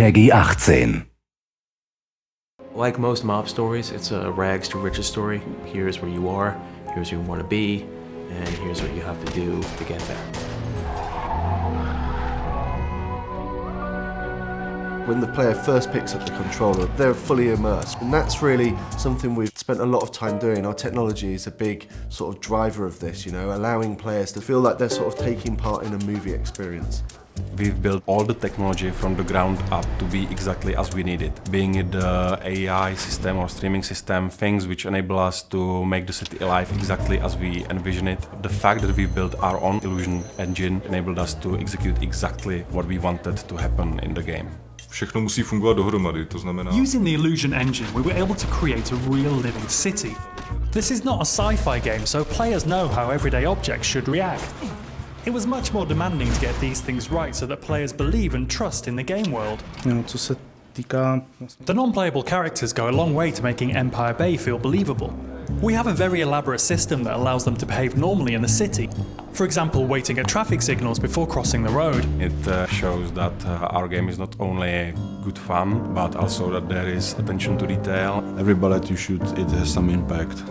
PEGI 18. Like most mob stories, it's a rags to riches story. Here's where you are, here's where you want to be, and here's what you have to do to get there. When the player first picks up the controller, they're fully immersed. And that's really something we've spent a lot of time doing. Our technology is a big sort of driver of this, you know, allowing players to feel like they're sort of taking part in a movie experience. We've built all the technology from the ground up to be exactly as we need it. Being it the AI system or streaming system, things which enable us to make the city alive exactly as we envision it. The fact that we built our own illusion engine enabled us to execute exactly what we wanted to happen in the game. Všechno musí fungovat dohromady, to znamená... Using the illusion engine, we were able to create a real living city. This is not a sci-fi game, so players know how everyday objects should react. It was much more demanding to get these things right so that players believe and trust in the game world. The non-playable characters go a long way to making Empire Bay feel believable. We have a very elaborate system that allows them to behave normally in the city. For example, waiting at traffic signals before crossing the road. It shows that our game is not only good fun, but also that there is attention to detail. Every bullet you shoot, it has some impact.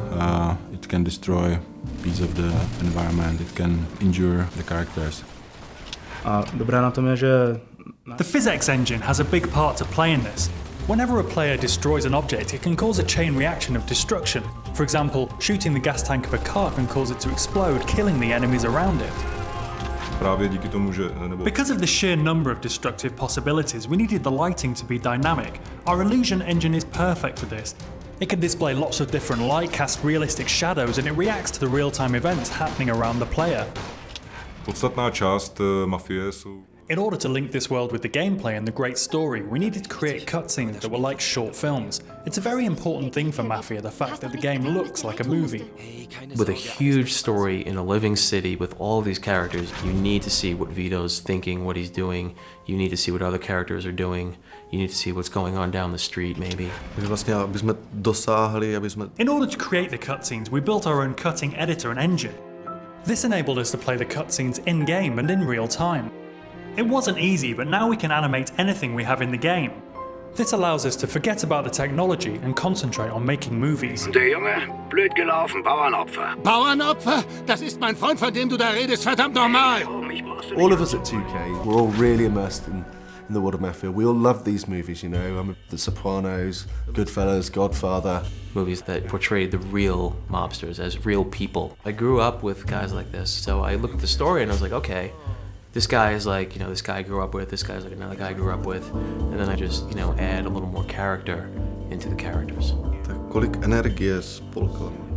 It can destroy a piece of the environment, it can injure the characters. The physics engine has a big part to play in this. Whenever a player destroys an object, it can cause a chain reaction of destruction. For example, shooting the gas tank of a car can cause it to explode, killing the enemies around it. Because of the sheer number of destructive possibilities, we needed the lighting to be dynamic. Our illusion engine is perfect for this. It can display lots of different light, cast realistic shadows, and it reacts to the real-time events happening around the player. Podstatná část Mafie jsou... In order to link this world with the gameplay and the great story, we needed to create cutscenes that were like short films. It's a very important thing for Mafia, the fact that the game looks like a movie. With a huge story in a living city with all these characters, you need to see what Vito's thinking, what he's doing. You need to see what other characters are doing. You need to see what's going on down the street, maybe. In order to create the cutscenes, we built our own cutting editor and engine. This enabled us to play the cutscenes in-game and in real time. It wasn't easy, but now we can animate anything we have in the game. This allows us to forget about the technology and concentrate on making movies. Der Junge, blöd gelaufen, Bauernopfer. Bauernopfer? Das ist mein Freund, von dem du da redest, verdammt nochmal! All of us at 2K, we're all really immersed in the world of Mafia. We all love these movies, you know, The Sopranos, Goodfellas, Godfather. Movies that portrayed the real mobsters as real people. I grew up with guys like this, so I looked at the story and I was like, okay, this guy is like, you know, this guy I grew up with, this guy's like another guy I grew up with, and then I just, you know, add a little more character into the characters.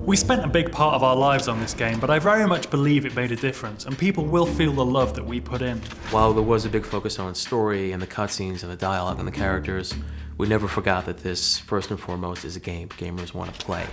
We spent a big part of our lives on this game, but I very much believe it made a difference, and people will feel the love that we put in. While there was a big focus on story and the cutscenes and the dialogue and the characters, we never forgot that this, first and foremost, is a game. Gamers want to play.